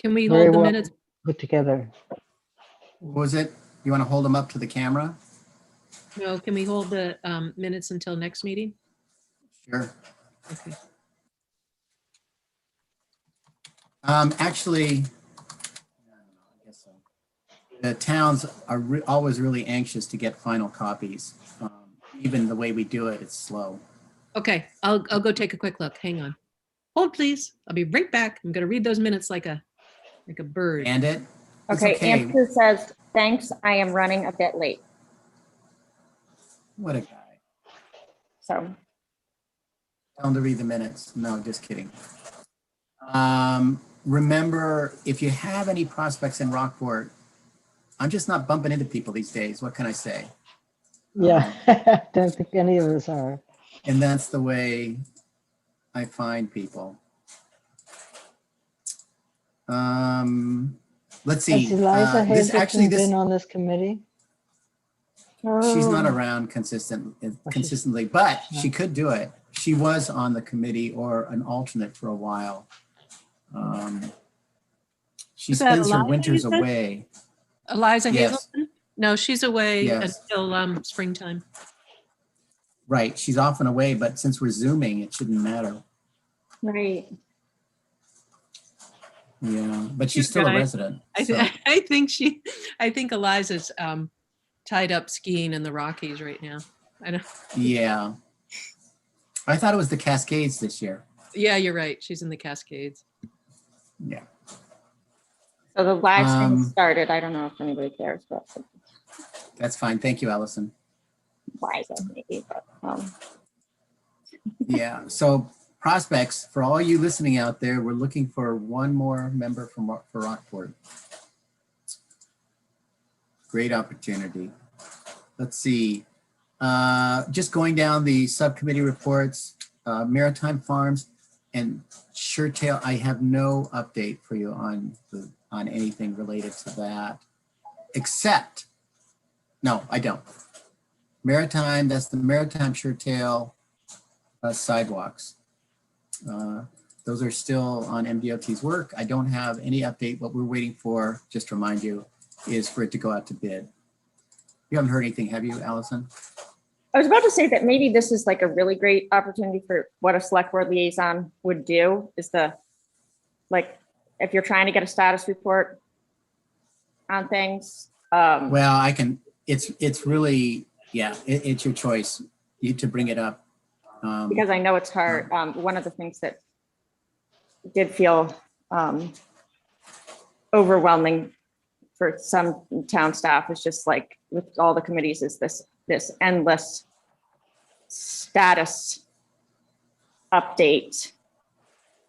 Can we Very hold the well minutes? put together. What was it? You want to hold them up to the camera? No, can we hold the minutes until next meeting? Sure. Okay. Actually, I guess so. The towns are always really anxious to get final copies. Even the way we do it, it's slow. Okay, I'll go take a quick look. Hang on. Hold, please. I'll be right back. I'm gonna read those minutes like a bird. And it? It's Okay, okay. Andrew says, thanks, I am running a bit late. What a guy. So, Tell him to read the minutes. No, just kidding. Remember, if you have any prospects in Rockport, I'm just not bumping into people these days. What can I say? Yeah, don't think any of us are. And that's the way I find people. Let's see. Has Eliza This actually, been on this committee? she's not oh, around consistently, but she could do it. She was on the committee or an alternate for a while. She Is that spends her Eliza, winters you said? away. Eliza Yes. Hazelton? No, she's away Yes. until springtime. Right, she's often away, but since we're Zooming, it shouldn't matter. right. Yeah, but she's still a Right. resident. I, so- I think Eliza's tied up skiing in the Rockies right now. I don't. Yeah. I thought it was the Cascades this year. Yeah, you're right. She's in the Cascades. Yeah. So the live stream Um, started. I don't know if anybody cares, but That's fine. Thank you, Allison. why is that maybe? But, Yeah, so prospects, for all you listening out there, we're looking for one more member for Rockport. Great opportunity. Let's see. Just going down the subcommittee reports, Maritime Farms and Suretail, I have no update for you on anything related to that, except, no, I don't. Maritime, that's the Maritime Suretail sidewalks. Those are still on MDOT's work. I don't have any update. What we're waiting for, just to remind you, is for it to go out to bid. You haven't heard anything, have you, Allison? I was about to say that maybe this is like a really great opportunity for what a select board liaison would do is like, if you're trying to get a status report on things. Well, I can, it's really, yeah, it's your choice to bring it up. Because I know it's hard. One of the things that did feel overwhelming for some town staff is just like with all the committees is this endless status update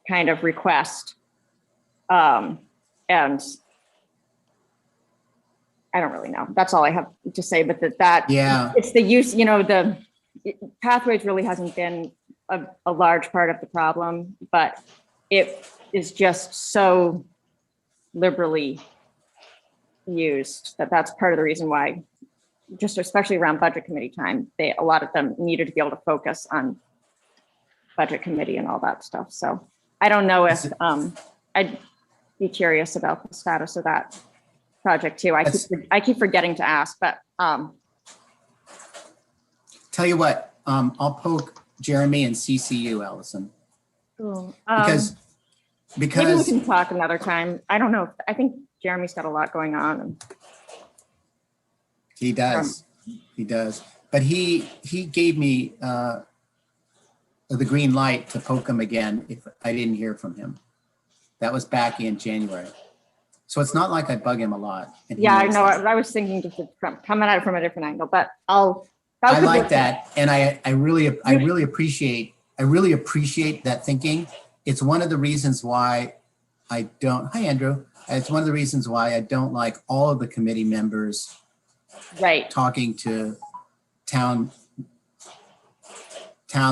kind of request. And I don't really know. That's all I have to say, but that Yeah. it's the use, the pathways really hasn't been a large part of the problem, but it is just so liberally used that's part of the reason why, just especially around budget committee time, a lot of them needed to be able to focus on budget committee and all that stuff. So I don't know if I'd be curious about the status of that project too. I keep forgetting to ask, but Tell you what, I'll poke Jeremy and CCU, Allison, cool. because Maybe we can talk another time. I don't know. I think Jeremy's got a lot going on. he does, but he gave me the green light to poke him again if I didn't hear from him. That was back in January. So it's not like I bug him a lot. and he Yeah, I knows know. that. I was thinking just coming at it from a different angle, but I like that, and I really appreciate that thinking. It's one of the reasons why I don't. Hi, Andrew. It's one of the reasons why I don't like all of the committee members Right. talking to town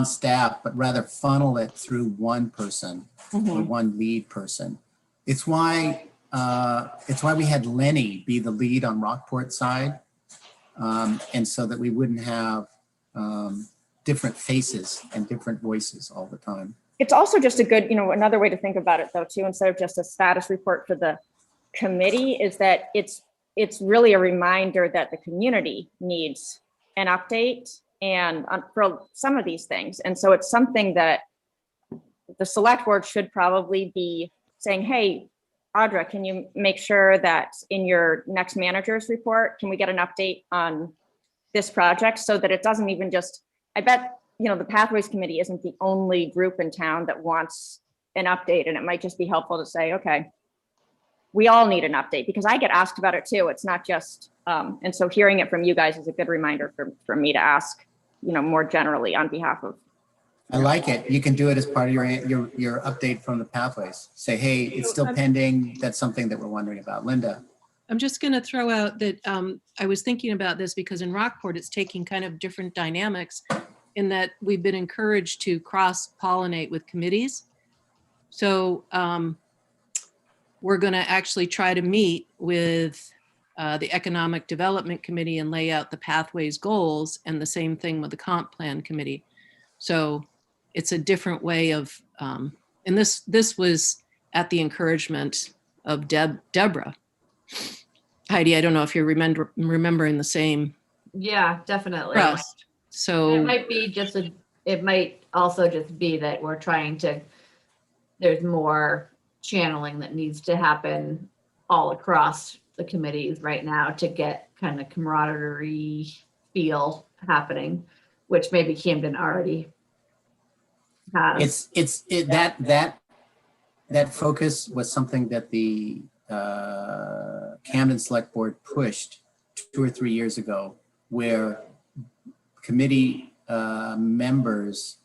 staff, but rather funnel it through one person or one lead person. It's why we had Lenny be the lead on Rockport side. And so that we wouldn't have different faces and different voices all the time. it's also just a good, another way to think about it though, too, instead of just a status report for the committee, is that it's really a reminder that the community needs an update and for some of these things. And so it's something that the select board should probably be saying, hey, Audra, can you make sure that in your next manager's report, can we get an update on this project, so that it doesn't even just, I bet, the Pathways Committee isn't the only group in town that wants an update. And it might just be helpful to say, okay, we all need an update, because I get asked about it too. It's not just, and so hearing it from you guys is a good reminder for me to ask, more generally on behalf of. I like it. You can do it as part of your update from the Pathways. Say, hey, it's still pending. That's something that we're wondering about. Linda. I'm just going to throw out that I was thinking about this because in Rockport, it's taking kind of different dynamics in that we've been encouraged to cross-pollinate with committees. So we're going to actually try to meet with the Economic Development Committee and lay out the Pathways goals, and the same thing with the Comp Plan Committee. So it's a different way of, and this was at the encouragement of Deborah. Heidi, I don't know if you're remembering the same Yeah, definitely. trust. So It might be just it might also just be that we're trying to, there's more channeling that needs to happen all across the committees right now to get kind of camaraderie feel happening, which maybe Camden already has. That focus was something that the Camden Select Board pushed 2 or 3 years ago, where committee members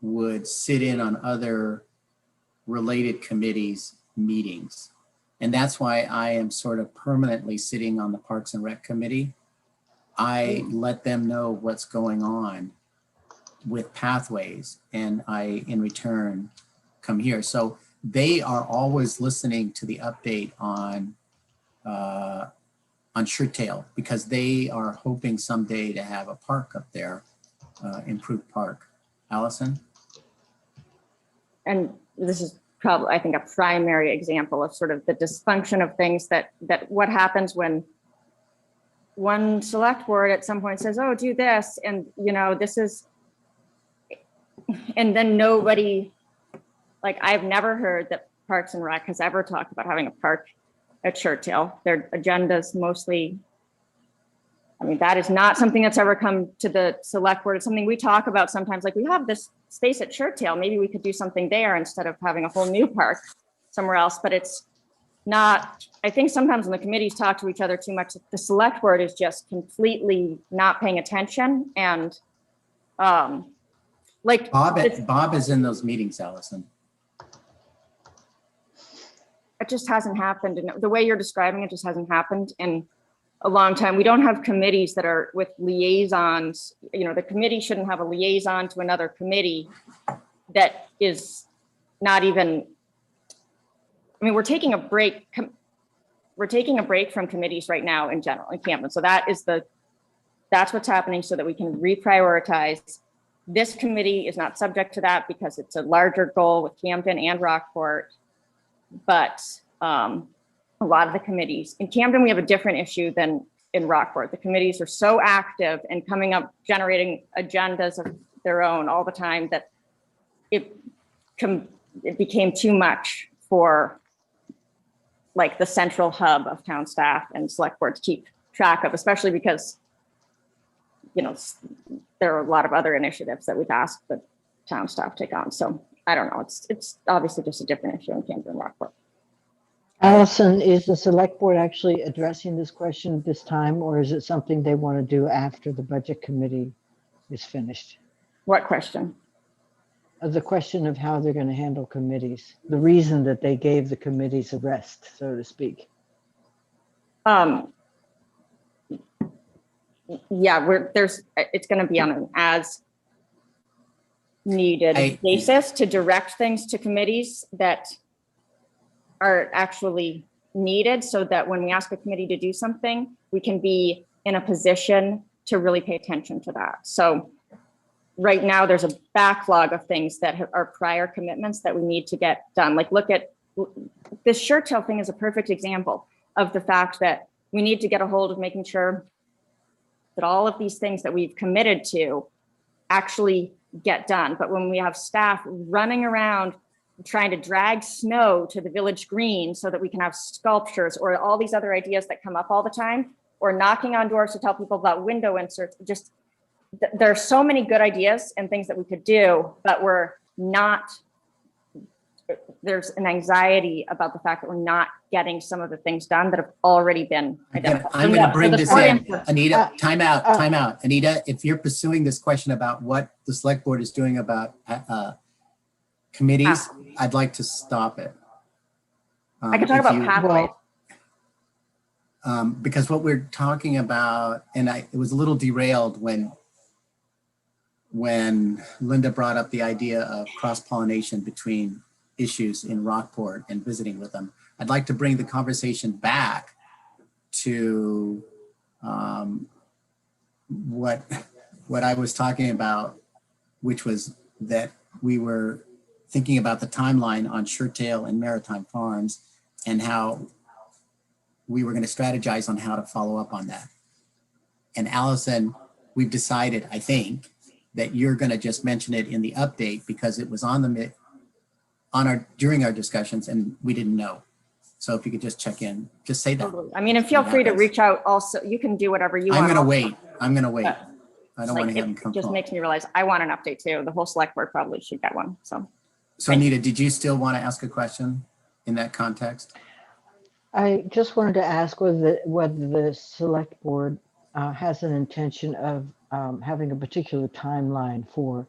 would sit in on other related committees' meetings. And that's why I am sort of permanently sitting on the Parks and Rec Committee. I let them know what's going on with Pathways, and I, in return, come here. So they are always listening to the update on Shirttail, because they are hoping someday to have a park up there, improved park. Allison? And this is probably, I think, a primary example of sort of the dysfunction of things that what happens when one select board at some point says, oh, do this, and this is, and then nobody, like, I've never heard that Parks and Rec has ever talked about having a park at Shirttail. Their agendas mostly, I mean, that is not something that's ever come to the select board. It's something we talk about sometimes, like, we have this space at Shirttail, maybe we could do something there instead of having a whole new park somewhere else. But it's not, I think sometimes when the committees talk to each other too much, the select board is just completely not paying attention. And like Bob is in those meetings, Allison. it just hasn't happened. And the way you're describing it just hasn't happened in a long time. We don't have committees that are with liaisons. The committee shouldn't have a liaison to another committee that is not even, I mean, we're taking a break. We're taking a break from committees right now in general in Camden. So that's what's happening, so that we can reprioritize. This committee is not subject to that because it's a larger goal with Camden and Rockport. But a lot of the committees in Camden, we have a different issue than in Rockport. The committees are so active and coming up, generating agendas of their own all the time that it became too much for like the central hub of town staff and select board to keep track of, especially because, there are a lot of other initiatives that we've asked the town staff to take on. So I don't know, it's obviously just a different issue in Camden and Rockport. Allison, is the select board actually addressing this question this time, or is it something they want to do after the budget committee is finished? What question? The question of how they're going to handle committees, the reason that they gave the committees a rest, so to speak. Yeah, it's going to be on an as needed basis to direct things to committees that are actually needed, so that when we ask a committee to do something, we can be in a position to really pay attention to that. So right now there's a backlog of things that are prior commitments that we need to get done. Like look at this shirt tail thing is a perfect example of the fact that we need to get a hold of making sure that all of these things that we've committed to actually get done. But when we have staff running around trying to drag snow to the village green so that we can have sculptures or all these other ideas that come up all the time, or knocking on doors to tell people about window inserts, just there are so many good ideas and things that we could do, but we're not, there's an anxiety about the fact that we're not getting some of the things done that have already been identified. I'm going to bring this in. Anita, time out. uh, Anita, if you're pursuing this question about what the select board is doing about committees, I'd like to stop it. I could talk If about you- pathways. because what we're talking about, and it was a little derailed when Linda brought up the idea of cross-pollination between issues in Rockport and visiting with them. I'd like to bring the conversation back to what I was talking about, which was that we were thinking about the timeline on Shirttail and Maritime Farms and how we were going to strategize on how to follow up on that. And Allison, we've decided, I think, that you're going to just mention it in the update because it was on during our discussions and we didn't know. So if you could just check in, just say that. Totally. I mean, and feel free to reach out also. You can do whatever you want. I'm going to also. wait. I'm going to wait. But I don't Like, want to have them it come. just home. makes me realize I want an update too. The whole select board probably should get one. So Anita, did you still want to ask a question in that context? I just wanted to ask whether the select board has an intention of having a particular timeline for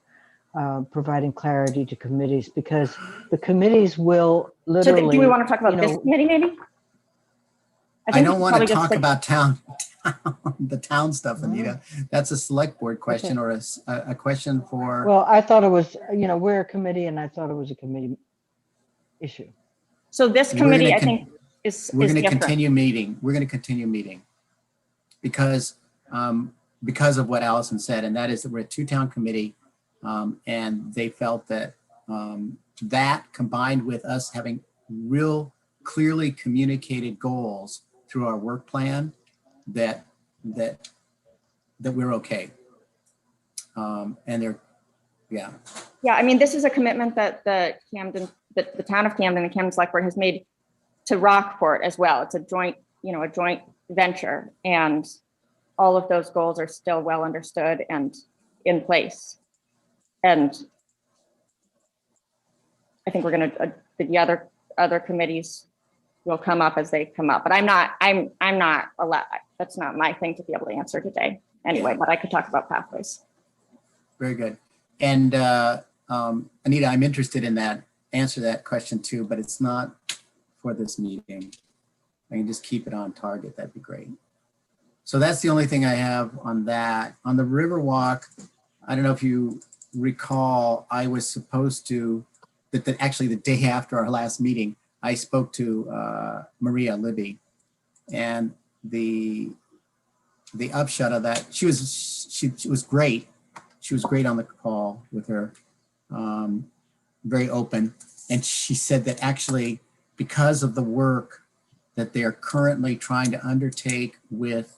providing clarity to committees, because the committees will So literally. do we want to talk about you this know, committee maybe? I think we don't want to probably just talk like- about the town stuff, Anita. That's a select board question or a question for. Well, I thought it was, we're a committee and I thought it was a committee issue. So this We're committee, gonna I think, is We're going to different. continue meeting. We're going to continue meeting because of what Allison said, and that is that we're a two-town committee, and they felt that that combined with us having real clearly communicated goals through our work plan, that we're okay. And yeah. Yeah, I mean, this is a commitment that the town of Camden, the Camden Select Board has made to Rockport as well. It's a joint venture, and all of those goals are still well understood and in place. And I think we're going to, the other committees will come up as they come up, but I'm not allowed, that's not my thing to be able to answer today anyway, but I could talk about pathways. Very good. And Anita, I'm interested in answer that question too, but it's not for this meeting. I can just keep it on target. That'd be great. So that's the only thing I have on that. On the Riverwalk, I don't know if you recall, I was supposed to, actually the day after our last meeting, I spoke to Maria Libby, and the upshot of that, she was great. She was great on the call with her, very open. And she said that actually, because of the work that they're currently trying to undertake with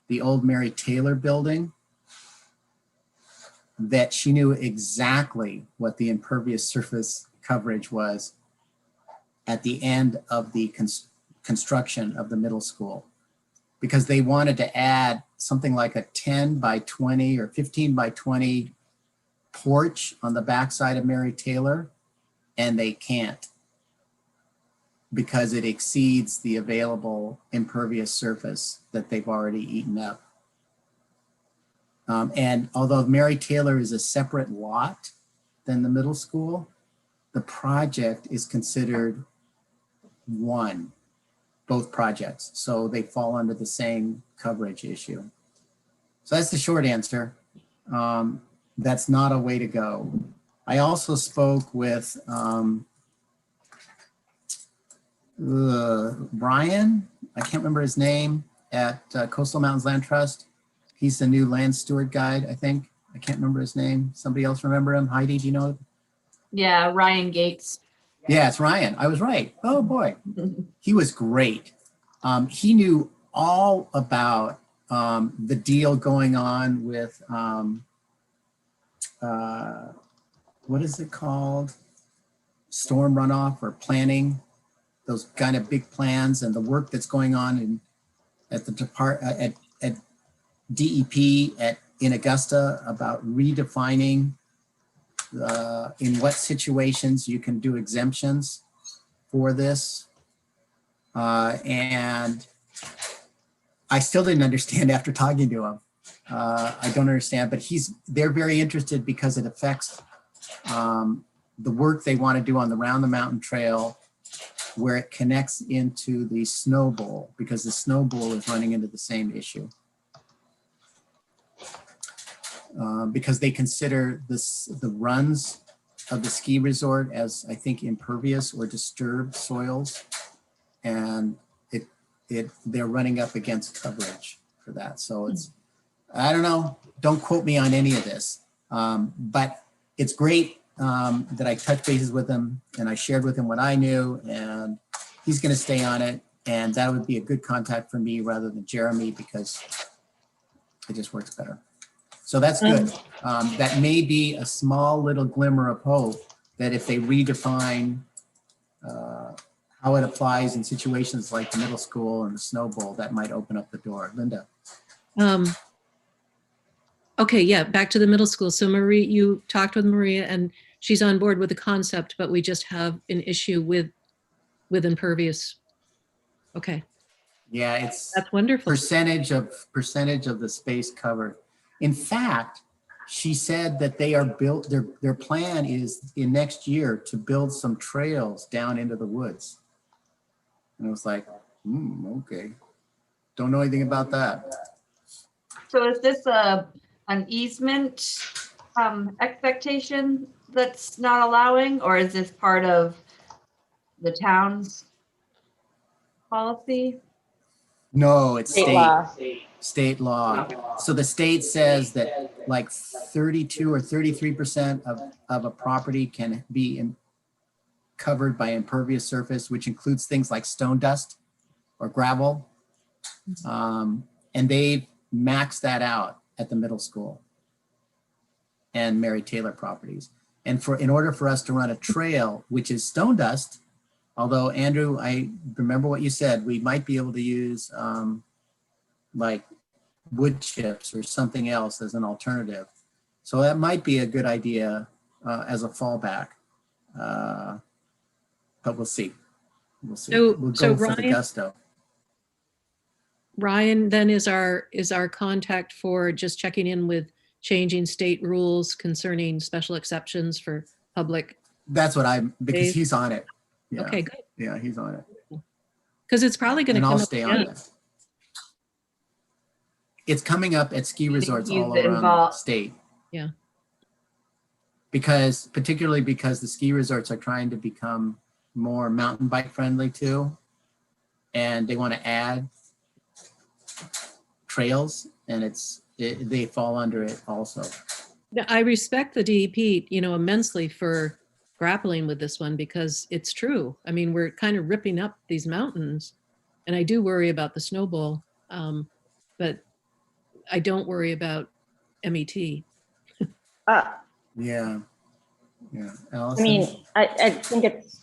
the old Mary Taylor building, that she knew exactly what the impervious surface coverage was at the end of the construction of the middle school, because they wanted to add something like a 10 by 20 or 15 by 20 porch on the backside of Mary Taylor, and they can't because it exceeds the available impervious surface that they've already eaten up. And although Mary Taylor is a separate lot than the middle school, the project is considered one, both projects. So they fall under the same coverage issue. So that's the short answer. That's not a way to go. I also spoke with Brian, I can't remember his name, at Coastal Mountains Land Trust. He's the new land steward guide, I think. I can't remember his name. Somebody else remember him? Heidi, do you know? Yeah, Ryan Gates. Yeah, it's Ryan. I was right. Oh boy, he was great. He knew all about the deal going on with what is it called? Storm runoff or planning, those kind of big plans and the work that's going on at the at DEP in Augusta about redefining in what situations you can do exemptions for this. And I still didn't understand after talking to him. I don't understand, but they're very interested because it affects the work they want to do on the Round the Mountain Trail, where it connects into the Snow Bowl, because the Snow Bowl is running into the same issue. Because they consider the runs of the ski resort as, I think, impervious or disturbed soils, and they're running up against coverage for that. So it's, I don't know, don't quote me on any of this, but it's great that I touched bases with him and I shared with him what I knew, and he's going to stay on it, and that would be a good contact for me rather than Jeremy, because it just works better. So that's good. That may be a small little glimmer of hope that if they redefine how it applies in situations like the middle school and the Snow Bowl, that might open up the door. Linda. Okay, yeah, back to the middle school. So Marie, you talked with Maria and she's on board with the concept, but we just have an issue with impervious. Okay, Yeah, it's that's wonderful. percentage of the space covered. In fact, she said that they are built, their plan is in next year to build some trails down into the woods. And I was like, okay. Don't know anything about that. So is this an easement expectation that's not allowing, or is this part of the town's policy? No, it's State law. state law. So the state says that like 32 or 33% of a property can be covered by impervious surface, which includes things like stone dust or gravel. And they've maxed that out at the middle school and Mary Taylor properties. And in order for us to run a trail, which is stone dust, although Andrew, I remember what you said, we might be able to use like wood chips or something else as an alternative. So that might be a good idea as a fallback. But we'll see. We'll see. So- We'll so go for the Ryan- gusto. Ryan then is our contact for just checking in with changing state rules concerning special exceptions for public. That's what because Dave? he's on it. Yeah. Okay, good. Yeah, he's on it. Because it's probably going to And come I'll up stay on again. it. It's coming up at ski resorts he's all around the involved. state. Yeah. Particularly because the ski resorts are trying to become more mountain bike friendly too. And they want to add trails, and they fall under it also. Yeah, I respect the DEP, immensely for grappling with this one, because it's true. I mean, we're kind of ripping up these mountains, and I do worry about the Snow Bowl, but I don't worry about MET. Yeah. Yeah. I Allison? mean, I think it's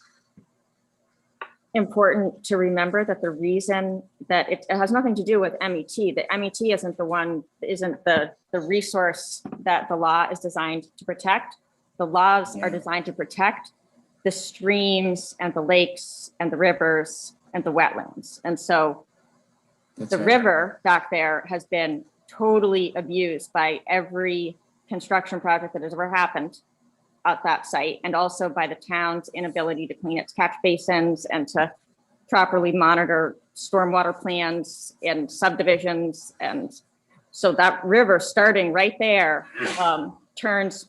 important to remember that the reason that it has nothing to do with MET, that MET isn't the resource that the law is designed to protect. The laws are designed to protect the streams and the lakes and the rivers and the wetlands. And so That's the right. river back there has been totally abused by every construction project that has ever happened at that site, and also by the town's inability to clean its catch basins and to properly monitor stormwater plans and subdivisions. And so that river, starting right there, turns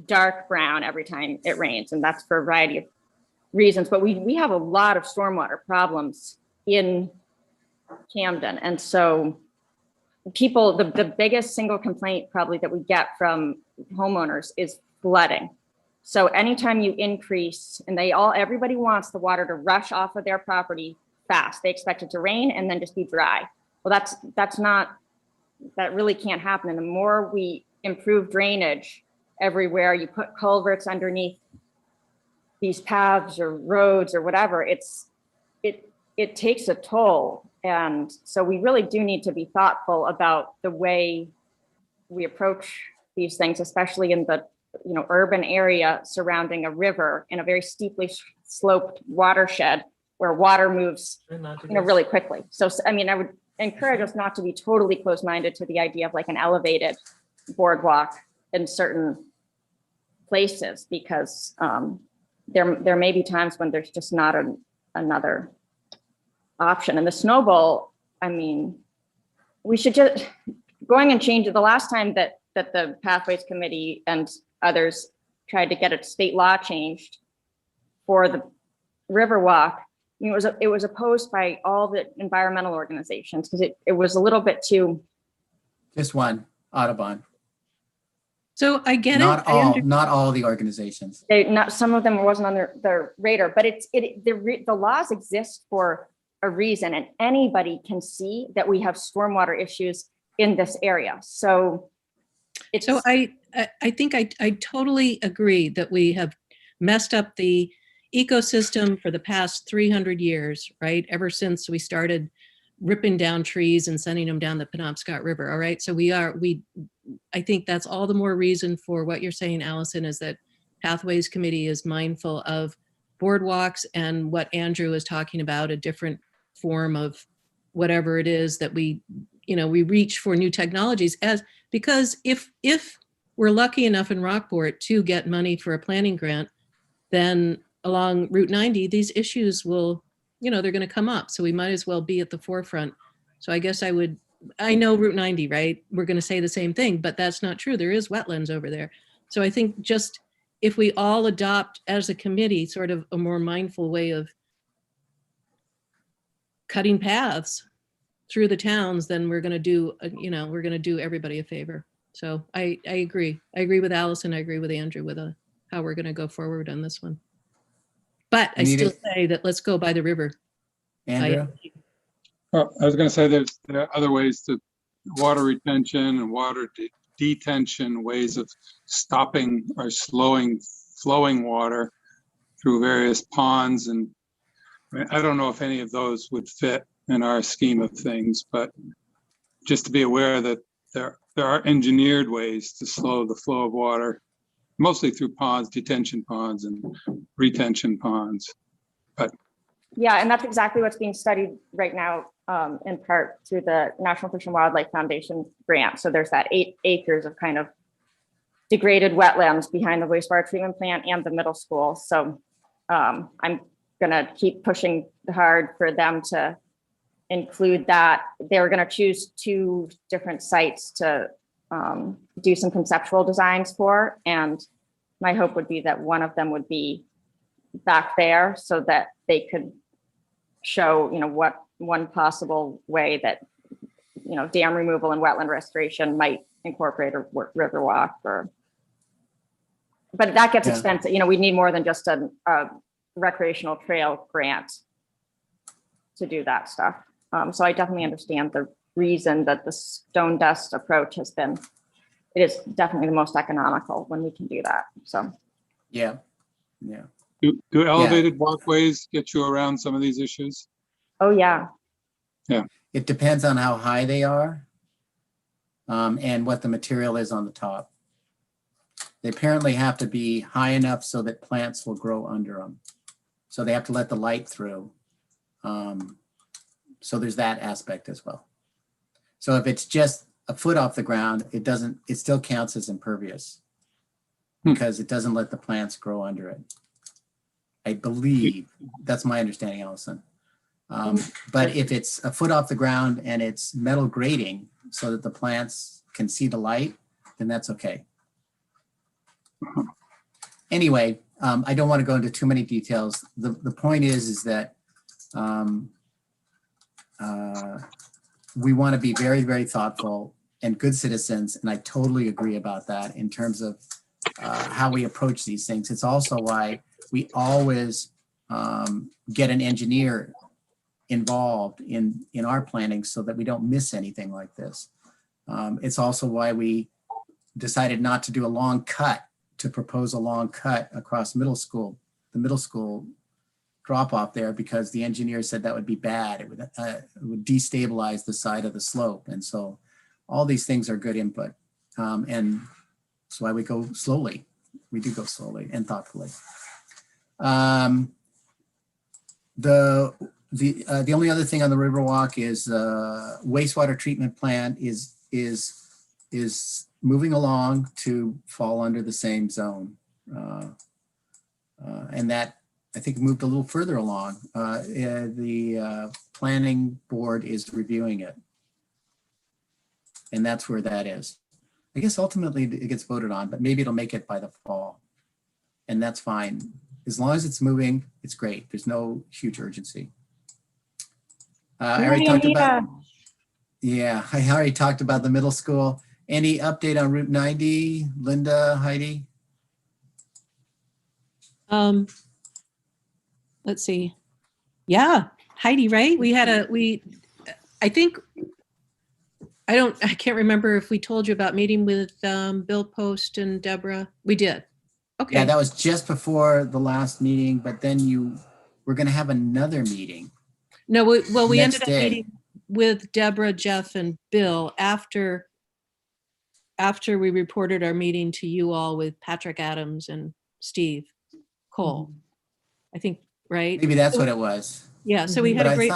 dark brown every time it rains, and that's for a variety of reasons. But we have a lot of stormwater problems in Camden, and so people, the biggest single complaint probably that we get from homeowners is flooding. So anytime you increase, and everybody wants the water to rush off of their property fast. They expect it to rain and then just be dry. Well, that really can't happen. And the more we improve drainage everywhere, you put culverts underneath these paths or roads or whatever, it takes a toll. And so we really do need to be thoughtful about the way we approach these things, especially in the urban area surrounding a river in a very steeply sloped watershed where water moves really quickly. So I mean, I would encourage us not to be totally closed-minded to the idea of like an elevated boardwalk in certain places, because there may be times when there's just not another option. And the snowball, I mean, we should just going and change it. The last time that the Pathways Committee and others tried to get a state law changed for the Riverwalk, I mean, it was opposed by all the environmental organizations because it was a little bit too. Just one, Audubon. So I get Not it. all, not all the organizations. Some of them wasn't on their radar, but the laws exist for a reason, and anybody can see that we have stormwater issues in this area. So it's. So I think I totally agree that we have messed up the ecosystem for the past 300 years, right? Ever since we started ripping down trees and sending them down the Penobscot River. All right. So I think that's all the more reason for what you're saying, Allison, is that Pathways Committee is mindful of boardwalks and what Andrew is talking about, a different form of whatever it is that we reach for new technologies because if we're lucky enough in Rockport to get money for a planning grant, then along Route 90, these issues will, they're going to come up. So we might as well be at the forefront. So I guess I know Route 90, right? We're going to say the same thing, but that's not true. There is wetlands over there. So I think just if we all adopt as a committee sort of a more mindful way of cutting paths through the towns, then we're going to do everybody a favor. So I agree. I agree with Allison. I agree with Andrew with how we're going to go forward on this one. But I still say that let's go by the river. Andrew? Well, I was going to say there are other ways to water retention and water detention, ways of stopping or slowing flowing water through various ponds. And I don't know if any of those would fit in our scheme of things, but just to be aware that there are engineered ways to slow the flow of water, mostly through ponds, detention ponds and retention ponds. But yeah, and that's exactly what's being studied right now, in part through the National Fish and Wildlife Foundation grant. So there's that 8 acres of kind of degraded wetlands behind the wastewater treatment plant and the middle school. So I'm gonna keep pushing hard for them to include that. They're gonna choose 2 different sites to do some conceptual designs for. And my hope would be that one of them would be back there so that they could show, what one possible way that, dam removal and wetland restoration might incorporate a river walk but that gets expensive. We need more than just a recreational trail grant to do that stuff. So I definitely understand the reason that the stone dust approach it is definitely the most economical when we can do that. So. Yeah. do elevated walkways get you around some of these issues? Oh, yeah. It depends on how high they are and what the material is on the top. They apparently have to be high enough so that plants will grow under them. So they have to let the light through. So there's that aspect as well. So if it's just a foot off the ground, it still counts as impervious because it doesn't let the plants grow under it. I believe that's my understanding, Allison. But if it's a foot off the ground and it's metal grating so that the plants can see the light, then that's okay. Anyway, I don't want to go into too many details. The point is that we want to be very, very thoughtful and good citizens. And I totally agree about that in terms of how we approach these things. It's also why we always get an engineer involved in our planning so that we don't miss anything like this. It's also why we decided not to do a long cut, to propose a long cut across the middle school drop off there, because the engineer said that would be bad. It would destabilize the side of the slope. And so all these things are good input. And that's why we go slowly. We do go slowly and thoughtfully. The only other thing on the Riverwalk is wastewater treatment plant is moving along to fall under the same zone. And that, I think, moved a little further along. The planning board is reviewing it. And that's where that is. I guess ultimately it gets voted on, but maybe it'll make it by the fall. And that's fine. As long as it's moving, it's great. There's no huge urgency. I already talked about, yeah, I already talked about the middle school. Any update on Route 90, Linda, Heidi? Let's see. Yeah, Heidi, right? I think, I can't remember if we told you about meeting with Bill Post and Deborah. We did. Okay. Yeah, that was just before the last meeting, but then we're going to have another meeting. No, we Next ended up day. meeting with Deborah, Jeff, and Bill after we reported our meeting to you all with Patrick Adams and Steve Cole. I think, right? Maybe that's what it was. Yeah, so we had But a great,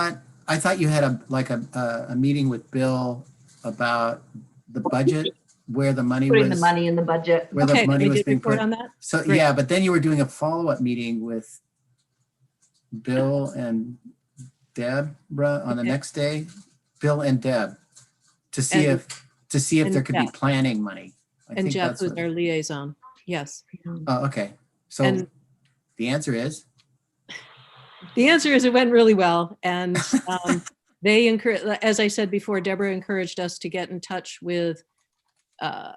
I thought you had a meeting with Bill about the budget, where the money Putting the was, money in the budget. where okay, the money we was did being report put. on that. So Great. yeah, but then you were doing a follow-up meeting with Bill and Deborah on the Okay. next day, Bill and Deb, to see And- if there and could be Jeff. planning money. I And think Jeff that's was what- our liaison. Yes. Oh, okay. So And the answer is, the answer is it went really well. And they encouraged, as I said before, Deborah encouraged us to get in touch with,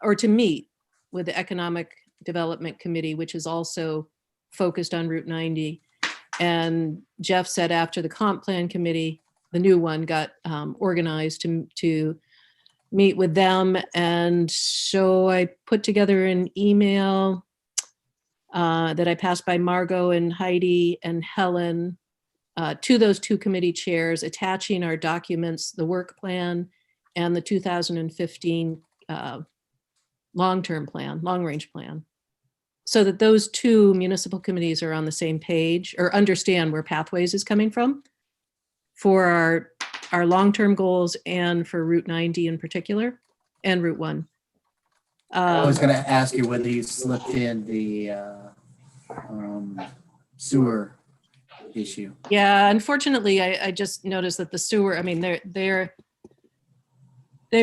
or to meet with the Economic Development Committee, which is also focused on Route 90. And Jeff said after the Comp Plan Committee, the new one, got organized to meet with them. And so I put together an email that I passed by Margot and Heidi and Helen to those two committee chairs, attaching our documents, the work plan and the 2015 long-term plan, long-range plan, so that those two municipal committees are on the same page or understand where Pathways is coming from for our long-term goals and for Route 90 in particular, and Route 1. I was going to ask you whether you slipped in the sewer issue. Yeah, unfortunately, I just noticed that the sewer, I mean, they've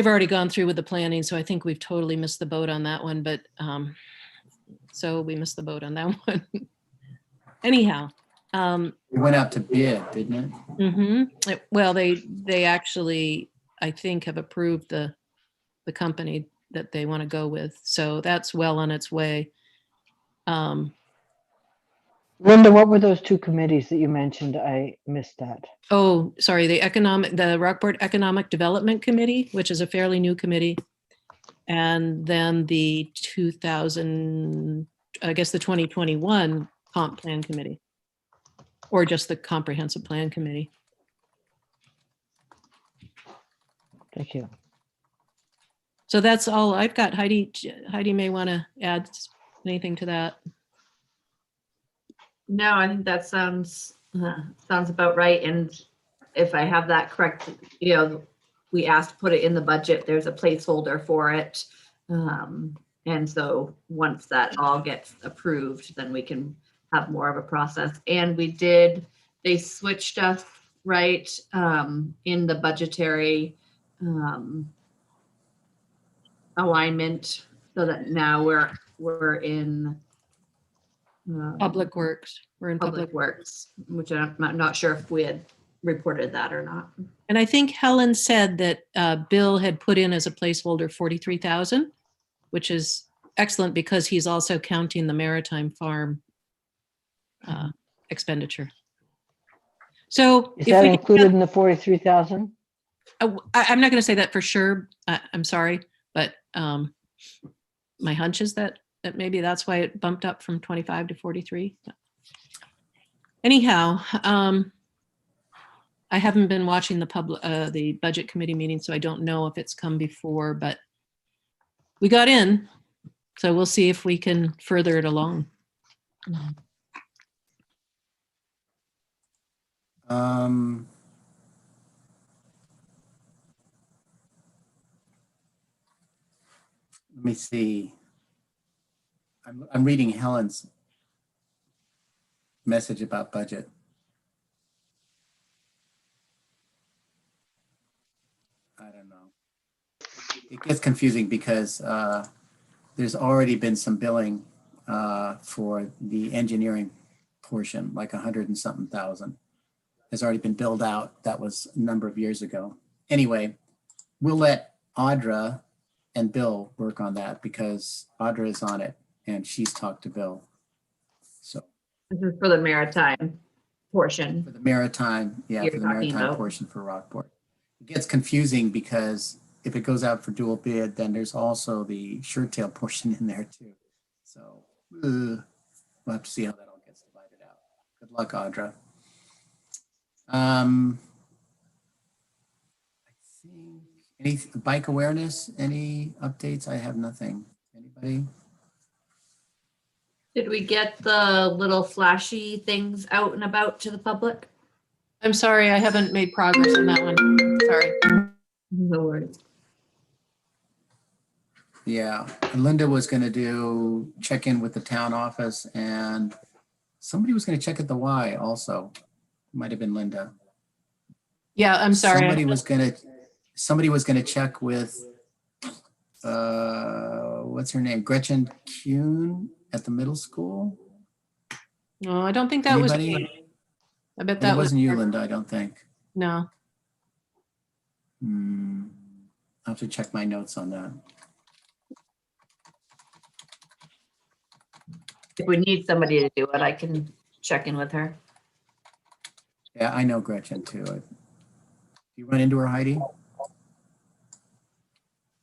already gone through with the planning, so I think we've totally missed the boat on that one, but so we missed the boat on that one. Anyhow. It went out to bid, didn't it? Well, they actually, I think, have approved the company that they want to go with, so that's well on its way. Linda, what were those two committees that you mentioned? I missed that. Oh, sorry, the Rockport Economic Development Committee, which is a fairly new committee. And then the 2021 Comp Plan Committee, or just the Comprehensive Plan Committee. Thank you. So that's all I've got. Heidi may want to add anything to that. No, I think that sounds about right. And if I have that correct, we asked to put it in the budget. There's a placeholder for it. And so once that all gets approved, then we can have more of a process. And they switched us right in the budgetary alignment, so that now we're in Public Works. We're in Public Works, which I'm not sure if we had reported that or not. And I think Helen said that Bill had put in as a placeholder 43,000, which is excellent because he's also counting the Maritime Farm expenditure. So Is if that we included in the 43,000? I'm not going to say that for sure. I'm sorry, but my hunch is that maybe that's why it bumped up from 25 to 43. Anyhow, I haven't been watching the budget committee meeting, so I don't know if it's come before, but we got in, so we'll see if we can further it along. Let me see. I'm reading Helen's message about budget. I don't know. It gets confusing because there's already been some billing for the engineering portion, like 100 and something thousand has already been billed out. That was a number of years ago. Anyway, we'll let Audra and Bill work on that because Audra is on it and she's talked to Bill. So This is for the maritime portion. for the maritime, yeah, You're for the talking maritime about. portion for Rockport. It gets confusing because if it goes out for dual bid, then there's also the shirttail portion in there too. So we'll have to see how that all gets divided out. Good luck, Audra. I think any bike awareness, any updates? I have nothing. Anybody? Did we get the little flashy things out and about to the public? I'm sorry, I haven't made progress on that one. Sorry. No worries. Yeah, and Linda was going to check in with the town office and somebody was going to check at the Y also. Might have been Linda. Yeah, I'm sorry. Somebody was going to check with, what's her name? Gretchen Kuhn at the middle school. No, I don't think that was Anybody? me. I bet It that was wasn't you, Linda, I don't think. no. I'll have to check my notes on that. If we need somebody to do it, I can check in with her. Yeah, I know Gretchen too. You run into her, Heidi?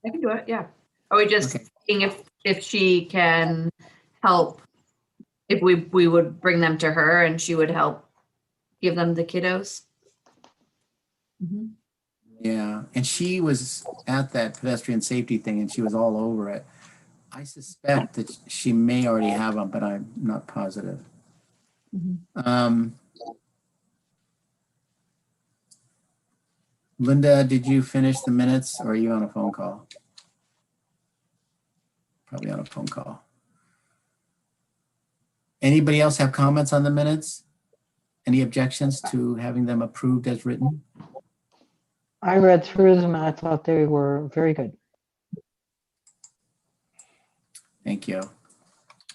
I can do it, yeah. Are we just Okay. seeing if she can help? If we would bring them to her and she would help give them the kiddos? Mhm. Yeah, and she was at that pedestrian safety thing and she was all over it. I suspect that she may already have them, but I'm not positive. Linda, did you finish the minutes or are you on a phone call? Probably on a phone call. Anybody else have comments on the minutes? Any objections to having them approved as written? I read through them and I thought they were very good. Thank you.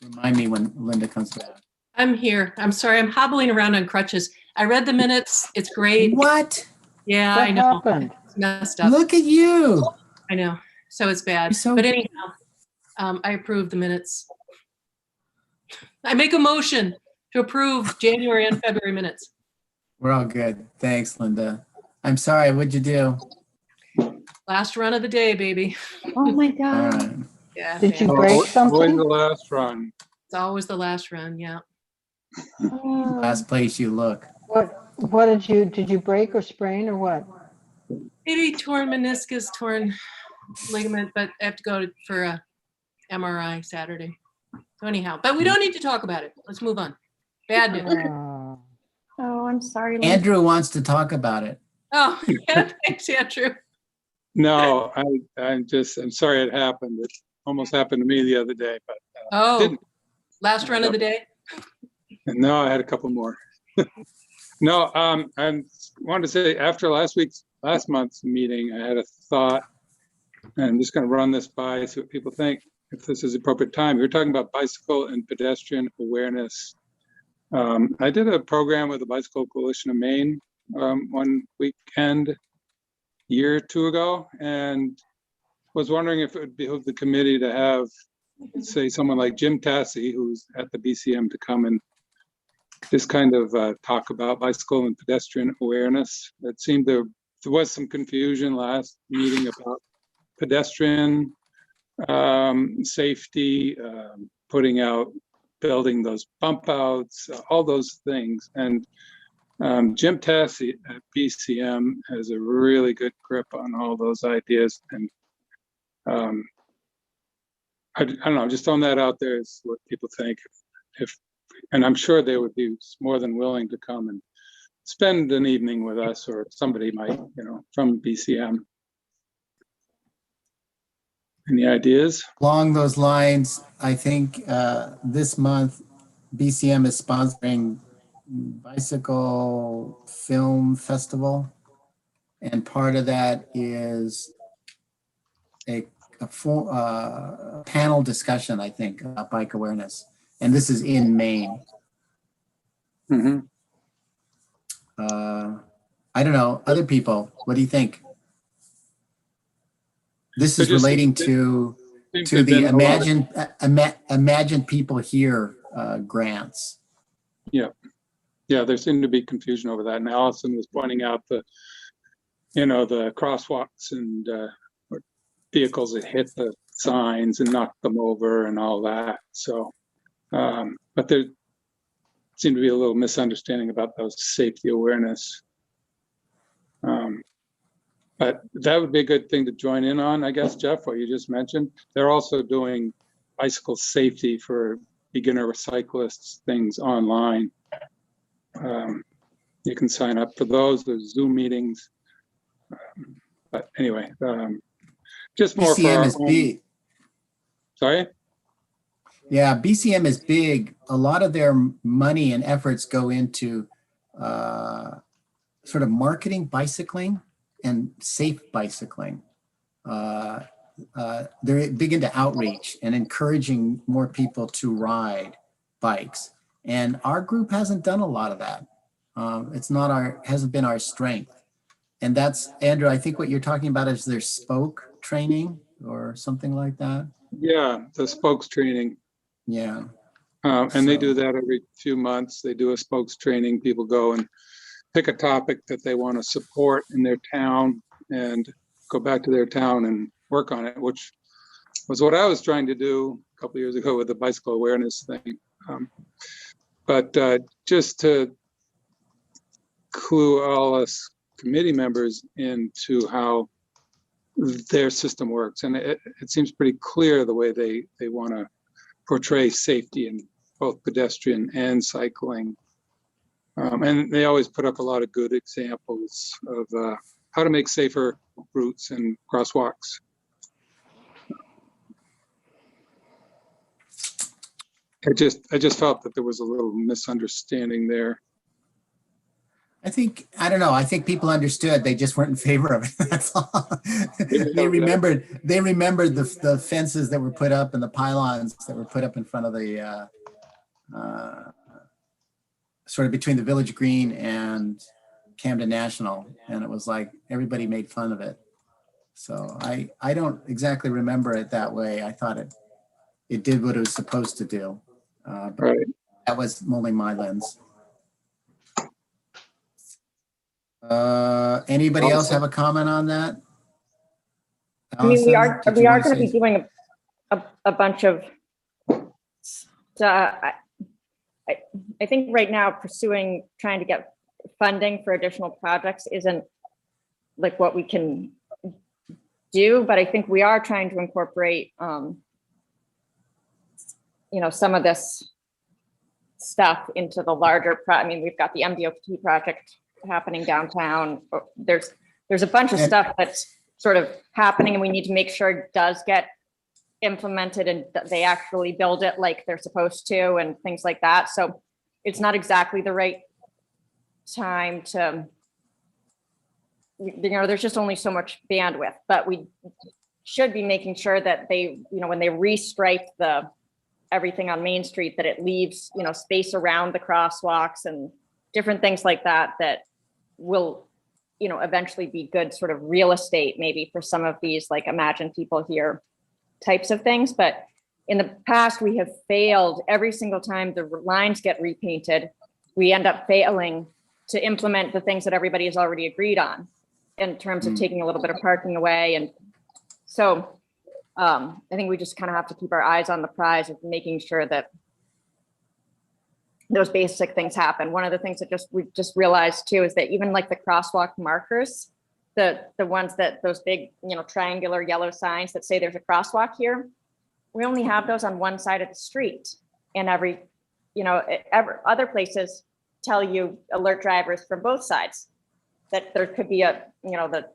Remind me when Linda comes back. I'm here. I'm sorry. I'm hobbling around on crutches. I read the minutes. It's great. What? Yeah, What I know. happened? It's messed up. Look at you. I know. So it's bad. You're so- But anyhow, I approve the minutes. I make a motion to approve January and February minutes. We're all good. Thanks, Linda. I'm sorry. What'd you do? Last run of the day, baby. Oh my All God. right. Yeah. Did you man. break Always something? the last run. It's always the last run. Yeah. Last place you look. What did you break or sprain or what? Maybe torn meniscus, torn ligament, but I have to go for a MRI Saturday. So anyhow, but we don't need to talk about it. Let's move on. Bad news. Oh, I'm sorry. Linda. Andrew wants to talk about it. Oh, yeah, thanks, Andrew. No, I'm sorry it happened. It almost happened to me the other day, but Oh, didn't. last run of the day. No, I had a couple more. No, I wanted to say after last month's meeting, I had a thought, and I'm just going to run this by, see what people think, if this is the appropriate time. We were talking about bicycle and pedestrian awareness. I did a program with the Bicycle Coalition of Maine one weekend a year or two ago, and was wondering if it would behoove the committee to have, say, someone like Jim Tassi, who's at the BCM, to come and just kind of talk about bicycle and pedestrian awareness. It seemed there was some confusion last meeting about pedestrian safety, building those bump outs, all those things. And Jim Tassi at BCM has a really good grip on all those ideas. And I don't know, just throwing that out there is what people think. And I'm sure they would be more than willing to come and spend an evening with us, or somebody might, from BCM. Any ideas? Along those lines, I think this month BCM is sponsoring Bicycle Film Festival. And part of that is a panel discussion, I think, about bike awareness. And this is in Maine. Mm-hmm. I don't know, other people, what do you think? This is relating to the Imagine People Here grants. Yeah, there seemed to be confusion over that. And Allison was pointing out the crosswalks and vehicles that hit the signs and knock them over and all that. So, but there seemed to be a little misunderstanding about those safety awareness. But that would be a good thing to join in on, I guess, Jeff, what you just mentioned. They're also doing bicycle safety for beginner cyclists things online. You can sign up for those. There's Zoom meetings. But anyway, just more BCM for is big. Sorry? Yeah, BCM is big. A lot of their money and efforts go into sort of marketing bicycling and safe bicycling. They're big into outreach and encouraging more people to ride bikes. And our group hasn't done a lot of that. Hasn't been our strength. And that's, Andrew, I think what you're talking about is their spoke training or something like that. Yeah, the spokes training. Yeah. And they do that every few months. They do a spokes training. People go and pick a topic that they want to support in their town and go back to their town and work on it, which was what I was trying to do a couple of years ago with the bicycle awareness thing. But just to clue all us committee members into how their system works. And it seems pretty clear the way they want to portray safety in both pedestrian and cycling. And they always put up a lot of good examples of how to make safer routes and crosswalks. I just felt that there was a little misunderstanding there. I don't know. I think people understood. They just weren't in favor of it. That's all. They remembered the fences that were put up and the pylons that were put up in front of the sort of between the Village Green and Camden National. And it was like everybody made fun of it. So I don't exactly remember it that way. I thought it did what it was supposed to do. But Right. that was only my lens. Anybody else have a comment on that? I mean, we Allison, are did you want going to say be doing a bunch of, I think right now trying to get funding for additional projects isn't like what we can do, but I think we are trying to incorporate, some of this stuff into the larger, I mean, we've got the MDOT project happening downtown. There's a bunch of stuff that's sort of happening and we need to make sure it does get implemented and they actually build it like they're supposed to and things like that. So it's not exactly the right time to, there's just only so much bandwidth, but we should be making sure that they, when they restripe everything on Main Street, that it leaves, space around the crosswalks and different things like that, will, eventually be good sort of real estate maybe for some of these, like Imagine People Here types of things. But in the past, we have failed every single time the lines get repainted. We end up failing to implement the things that everybody has already agreed on in terms of taking a little bit of parking away. And so I think we just kind of have to keep our eyes on the prize of making sure that those basic things happen. One of the things that we just realized too is that even like the crosswalk markers, the ones that those big, triangular yellow signs that say there's a crosswalk here, we only have those on one side of the street. And other places tell you, alert drivers from both sides, that there could be the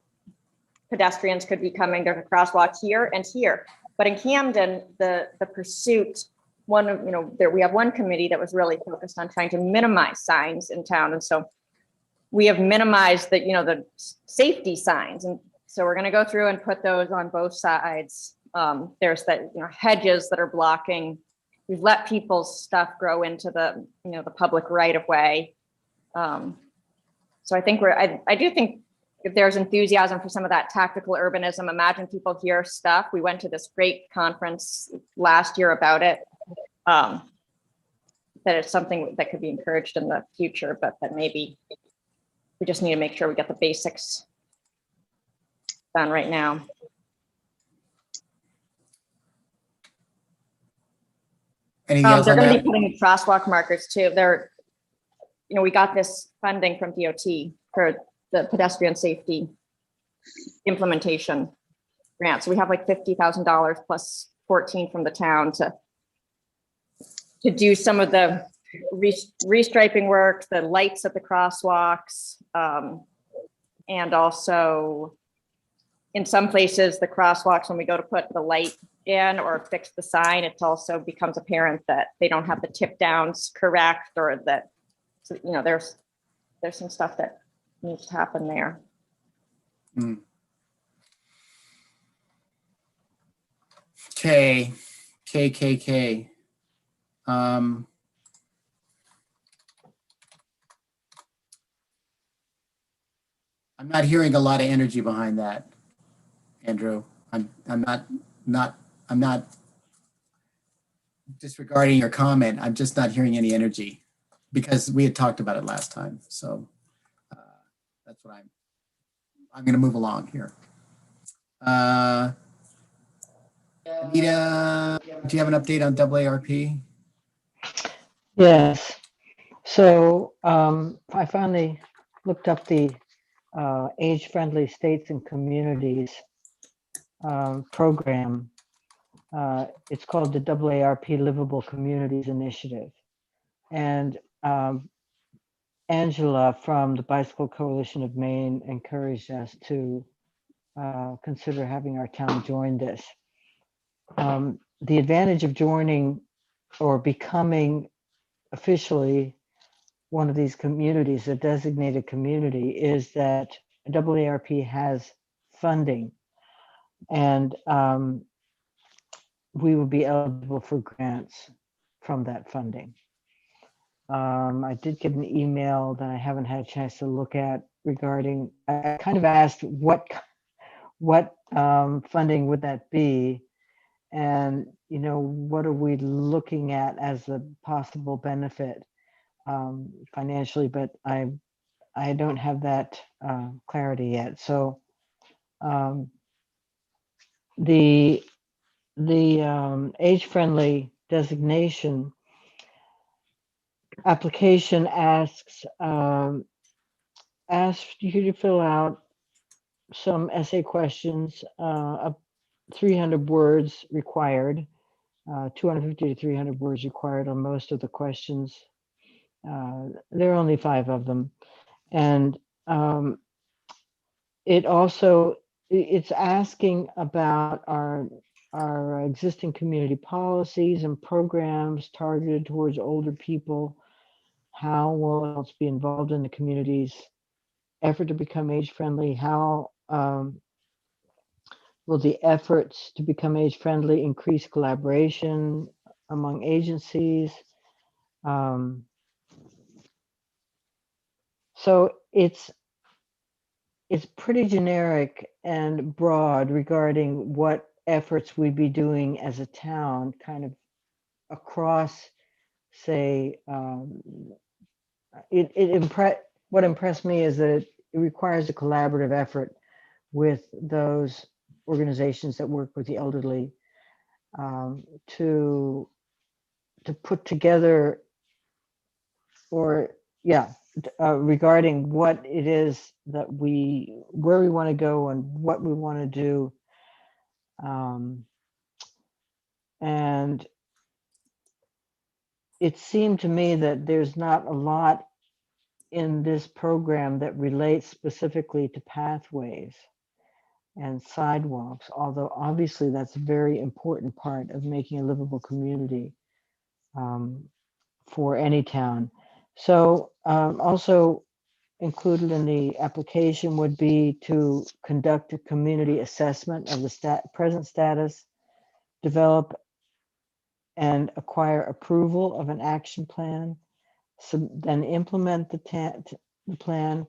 pedestrians could be coming, there's a crosswalk here and here. But in Camden, the pursuit, we have one committee that was really focused on trying to minimize signs in town. And so we have minimized the safety signs. And so we're gonna go through and put those on both sides. There's hedges that are blocking. We've let people's stuff grow into the public right of way. So I think I do think if there's enthusiasm for some of that tactical urbanism, Imagine People Here stuff. We went to this great conference last year about it. That it's something that could be encouraged in the future, but that maybe we just need to make sure we get the basics done right now. Anything else They're on going to that? be putting in crosswalk markers too. We got this funding from DOT for the pedestrian safety implementation grant. So we have like $50,000 plus 14 from the town to do some of the restriping work, the lights at the crosswalks, and also in some places, the crosswalks, when we go to put the light in or fix the sign, it also becomes apparent that they don't have the tip downs correct, or that, there's some stuff that needs to happen there. Okay, I'm not hearing a lot of energy behind that, Andrew. I'm not disregarding your comment. I'm just not hearing any energy because we had talked about it last time. So that's what I'm going to move along here. Anita, do you have an update on AARP? Yes. So I finally looked up the age-friendly states and communities program. It's called the AARP Livable Communities Initiative. And Angela from the Bicycle Coalition of Maine encouraged us to consider having our town join this. The advantage of joining or becoming officially one of these communities, a designated community, is that AARP has funding, and we will be eligible for grants from that funding. I did get an email that I haven't had a chance to look at regarding, I kind of asked what funding would that be? And, what are we looking at as a possible benefit financially, but I don't have that clarity yet. So the age-friendly designation application asks you to fill out some essay questions, 300 words required, 250 to 300 words required on most of the questions. There are only 5 of them. And it's asking about our existing community policies and programs targeted towards older people. How will adults be involved in the community's effort to become age-friendly? How will the efforts to become age-friendly increase collaboration among agencies? So it's it's pretty generic and broad regarding what efforts we'd be doing as a town, kind of across, say, what impressed me is that it requires a collaborative effort with those organizations that work with the elderly, to put together, or yeah, regarding what it is that where we want to go and what we want to do. And it seemed to me that there's not a lot in this program that relates specifically to pathways and sidewalks, although obviously that's a very important part of making a livable community, for any town. So also included in the application would be to conduct a community assessment of the present status, develop and acquire approval of an action plan, then implement the plan,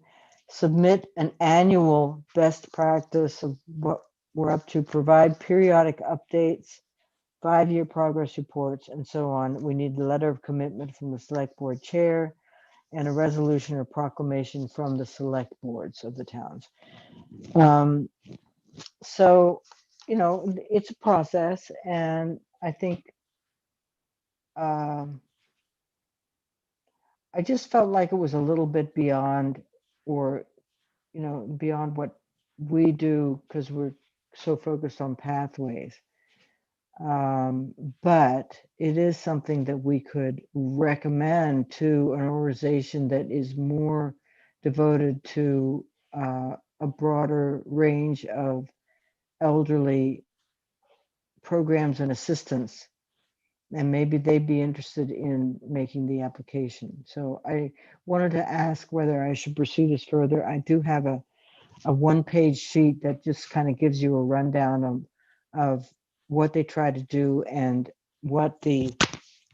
submit an annual best practice of what we're up to, provide periodic updates, 5-year progress reports, and so on. We need the letter of commitment from the select board chair and a resolution or proclamation from the select boards of the towns. So, it's a process, and I think I just felt like it was a little bit beyond, or beyond what we do, because we're so focused on pathways. But it is something that we could recommend to an organization that is more devoted to a broader range of elderly programs and assistance, and maybe they'd be interested in making the application. So I wanted to ask whether I should pursue this further. I do have a one-page sheet that just kind of gives you a rundown of what they try to do and what the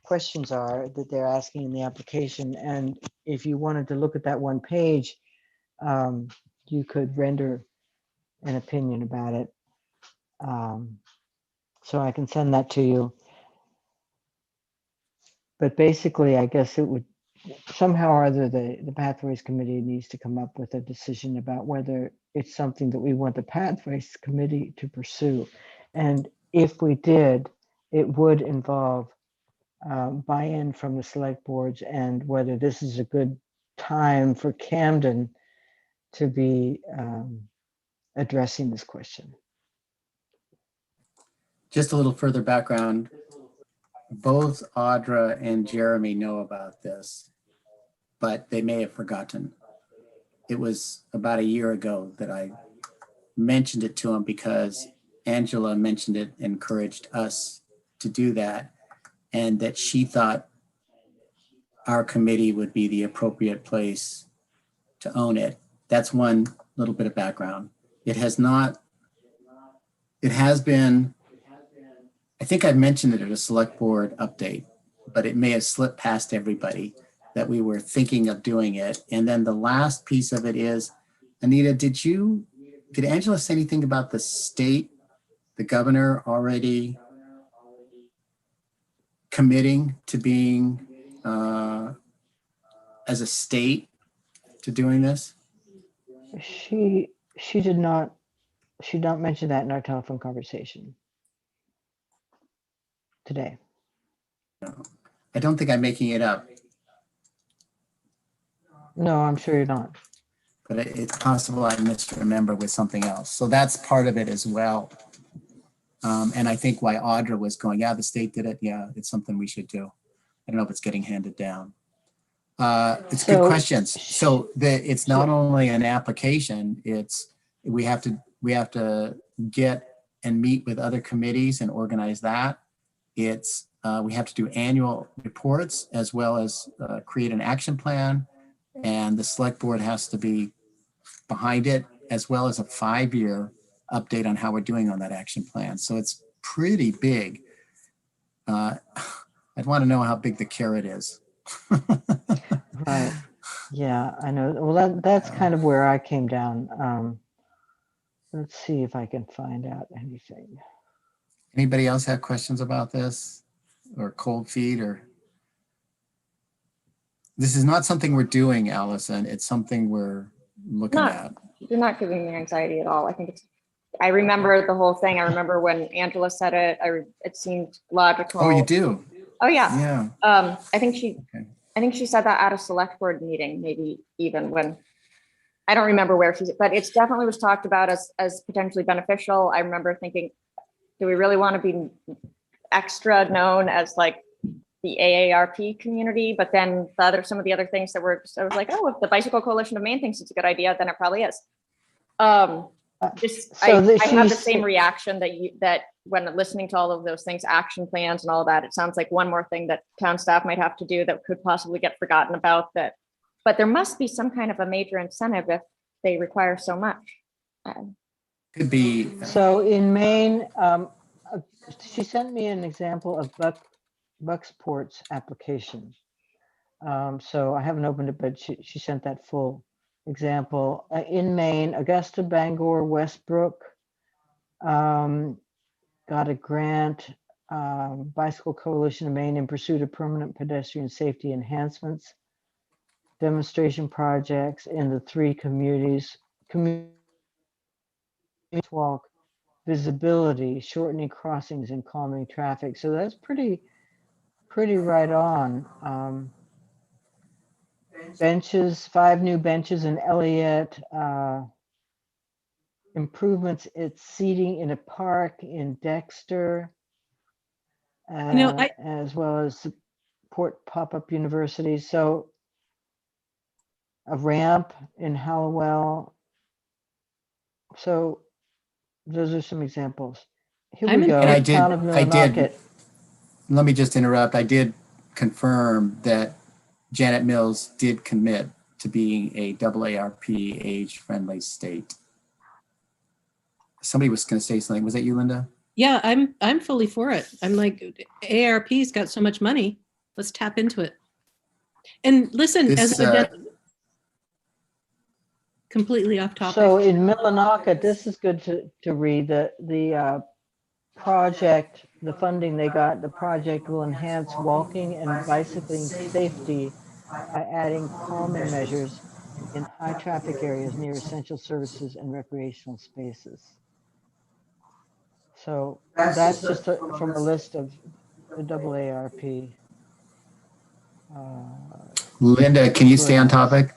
questions are that they're asking in the application. And if you wanted to look at that one page, you could render an opinion about it. So I can send that to you. But basically, I guess it would somehow or other, the Pathways Committee needs to come up with a decision about whether it's something that we want the Pathways Committee to pursue. And if we did, it would involve buy-in from the select boards, and whether this is a good time for Camden to be addressing this question. Just a little further background. Both Audra and Jeremy know about this, but they may have forgotten. It was about a year ago that I mentioned it to them because Angela mentioned it, encouraged us to do that, and that she thought our committee would be the appropriate place to own it. That's one little bit of background. It has been, I think I mentioned it at a select board update, but it may have slipped past everybody that we were thinking of doing it. And then the last piece of it is, Anita, did Angela say anything about the state, the governor already committing to being as a state to doing this? She did not mention that in our telephone conversation today. I don't think I'm making it up, No, I'm sure you're not. but it's possible I misremember with something else. So that's part of it as well. And I think why Audra was going, yeah, the state did it. Yeah, it's something we should do. I don't know if it's getting handed down. It's good questions. So it's not only an application, we have to get and meet with other committees and organize that. We have to do annual reports as well as create an action plan, and the select board has to be behind it, as well as a 5-year update on how we're doing on that action plan. So it's pretty big. I'd want to know how big the carrot is. Right. Yeah, I know. Well, that's kind of where I came down. Let's see if I can find out anything. Anybody else have questions about this or cold feet or? This is not something we're doing, Allison. It's something we're looking Not- at. You're not giving me anxiety at all. I think it's, I remember the whole thing. I remember when Angela said it, it seemed logical. Oh, you do? Oh, yeah. Yeah. I think she, Okay. I think she said that at a select board meeting, maybe even when, I don't remember where she's, but it's definitely was talked about as potentially beneficial. I remember thinking, do we really want to be extra known as like the AARP community? But then some of the other things that were, I was like, oh, if the Bicycle Coalition of Maine thinks it's a good idea, then it probably is. Just, I have the same reaction that when listening to all of those things, action plans and all that, it sounds like one more thing that town staff might have to do that could possibly get forgotten about that. But there must be some kind of a major incentive if they require so much. Could be. So in Maine, she sent me an example of Bucksport's application. So I haven't opened it, but she sent that full example. In Maine, Augusta, Bangor, Westbrook got a grant, Bicycle Coalition of Maine in pursuit of permanent pedestrian safety enhancements, demonstration projects in the 3 communities, walk, visibility, shortening crossings and calming traffic. So that's pretty right on. Benches, 5 new benches in Elliott, improvements at seating in a park in Dexter, as well as support pop-up universities. So a ramp in Hallowell. So those are some examples. Here I'm we go. And I Town of did, Millinocket. let me just interrupt. I did confirm that Janet Mills did commit to being a AARP age-friendly state. Somebody was going to say something. Was that you, Linda? Yeah, I'm fully for it. I'm like, AARP's got so much money. Let's tap into it. And listen, This, completely off topic. So in Millinocket, this is good to read. The project, the funding they got, the project will enhance walking and bicycling safety by adding calming measures in high traffic areas near essential services and recreational spaces. So that's just from a list of the AARP. Linda, can you stay on topic?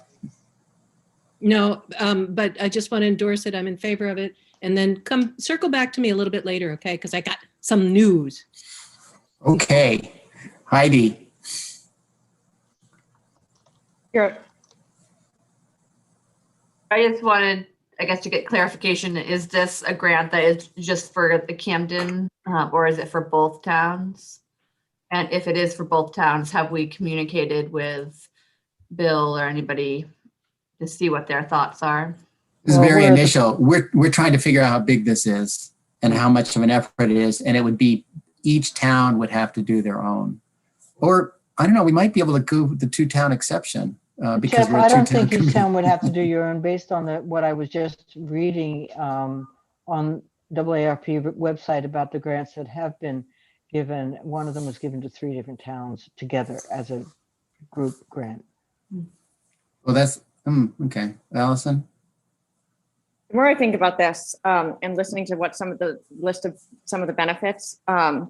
No, but I just want to endorse it. I'm in favor of it. And then circle back to me a little bit later, okay? Because I got some news. Okay. Heidi. Sure. I just wanted, I guess, to get clarification. Is this a grant that is just for the Camden or is it for both towns? And if it is for both towns, have we communicated with Bill or anybody to see what their thoughts are? This is Well, very we're at the- initial. We're trying to figure out how big this is and how much of an effort it is. And it would be, each town would have to do their own. Or, I don't know, we might be able to go with the 2-town exception. Because Jeff, we're a I don't 2-town think each community. town would have to do your own based on what I was just reading on AARP website about the grants that have been given. One of them was given to 3 different towns together as a group grant. Well, that's, okay. Allison? The more I think about this and listening to what some of the list of some of the benefits, for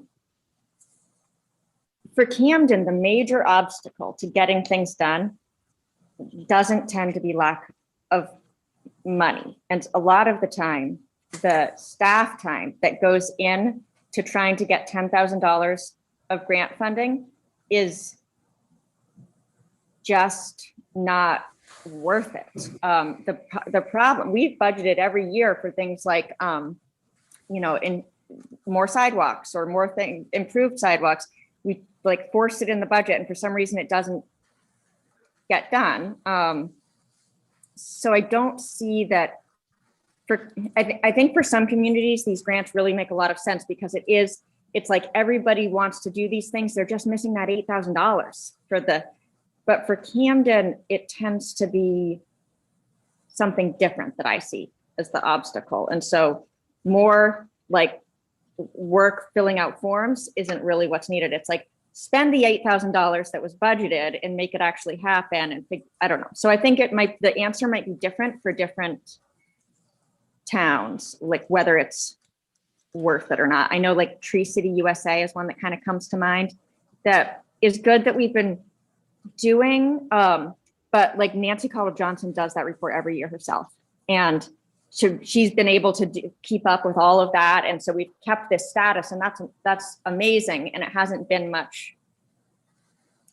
Camden, the major obstacle to getting things done doesn't tend to be lack of money. And a lot of the time, the staff time that goes in to trying to get $10,000 of grant funding is just not worth it. The problem, we've budgeted every year for things like, in more sidewalks or more improved sidewalks. We like forced it in the budget and for some reason it doesn't get done. So I don't see that I think for some communities, these grants really make a lot of sense because it's like everybody wants to do these things. They're just missing that $8,000 for the But for Camden, it tends to be something different that I see as the obstacle. And so more like work filling out forms isn't really what's needed. It's like spend the $8,000 that was budgeted and make it actually happen. And I don't know. So I think the answer might be different for different towns, like whether it's worth it or not. I know like Tree City USA is one that kind of comes to mind that is good that we've been doing. But like Nancy Caldwell Johnson does that report every year herself. And so she's been able to keep up with all of that. And so we've kept this status, and that's amazing. And it hasn't been much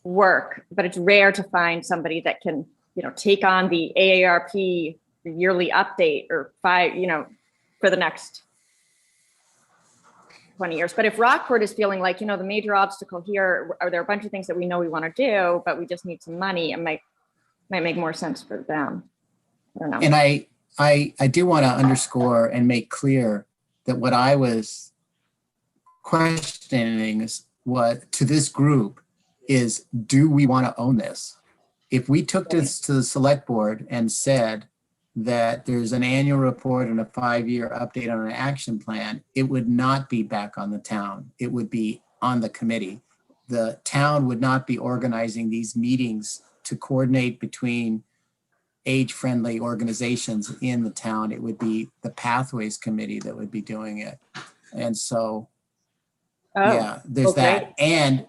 work, but it's rare to find somebody that can, take on the AARP yearly update or for the next 20 years. But if Rockport is feeling like, the major obstacle here, are there a bunch of things that we know we want to do, but we just need some money, it might make more sense for them. I don't know. And I do want to underscore and make clear that what I was questioning is what to this group is, do we want to own this? If we took this to the select board and said that there's an annual report and a 5-year update on an action plan, it would not be back on the town. It would be on the committee. The town would not be organizing these meetings to coordinate between age-friendly organizations in the town. It would be the Pathways Committee that would be doing it. And so, yeah, there's that. And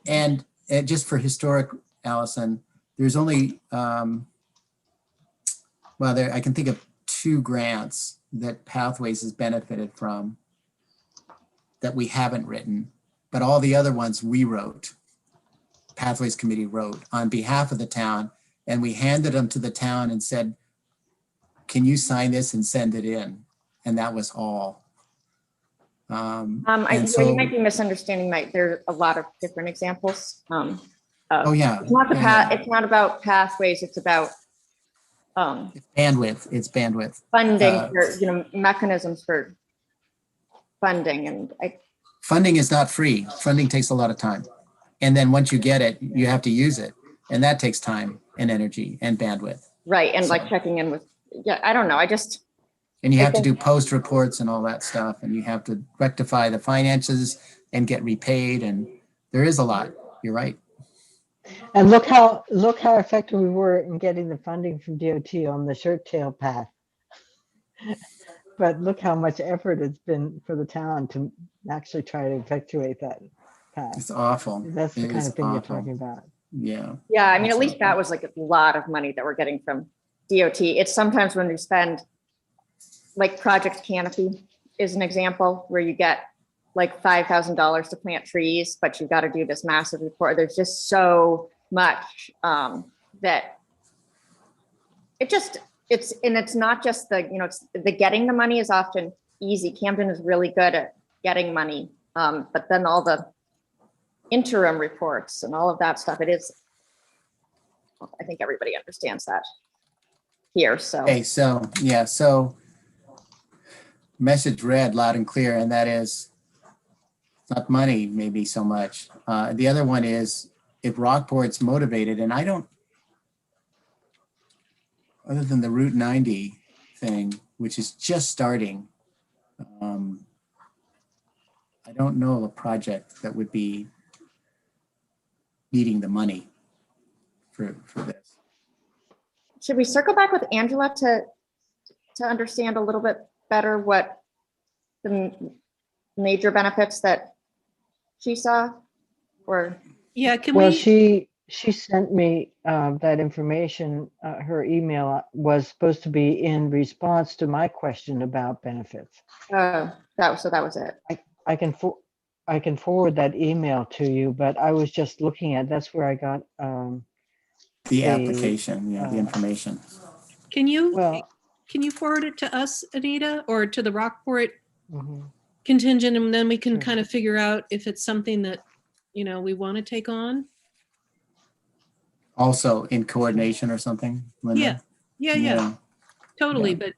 just for historic, Allison, there's only, I can think of 2 grants that Pathways has benefited from that we haven't written, but all the other ones we wrote. Pathways Committee wrote on behalf of the town, and we handed them to the town and said, can you sign this and send it in? And that was all. You so, might be misunderstanding, Mike. There are a lot of different examples. oh yeah. It's not about pathways. It's about It's bandwidth. It's bandwidth. funding for, mechanisms for funding. And Funding is not free. Funding takes a lot of time. And then once you get it, you have to use it. And that takes time and energy and bandwidth. right. And So- like checking in with, I don't know. And you have to think- do post reports and all that stuff. And you have to rectify the finances and get repaid. And there is a lot. You're right. And look how effective we were in getting the funding from DOT on the shirt tail path. But look how much effort it's been for the town to actually try to effectuate that path. It's awful. That's the It kind is of thing you're awful. talking about. Yeah. yeah, I mean, at least that was like a lot of money that we're getting from DOT. It's sometimes when we spend, like Project Canopy is an example where you get like $5,000 to plant trees, but you've got to do this massive report. There's just so much that it's not just the getting the money is often easy. Camden is really good at getting money, but then all the interim reports and all of that stuff, I think everybody understands that here. So Okay, so, yeah, so message read loud and clear, and that is not money, maybe so much. The other one is if Rockport's motivated, and I don't, other than the Route 90 thing, which is just starting, I don't know of a project that would be needing the money for this. should we circle back with Angela to understand a little bit better what the major benefits that she saw? Or Yeah, can Well, we, she sent me that information. Her email was supposed to be in response to my question about benefits. that was it. I can forward that email to you, but I was just looking at, that's where I got, The A, application, yeah, the information. can you well, forward it to us, Anita, or to the Rockport mhm. contingent, and then we can Sure. kind of figure out if it's something that, we want to take on? Also in coordination or something, Linda? Yeah, totally. Yeah.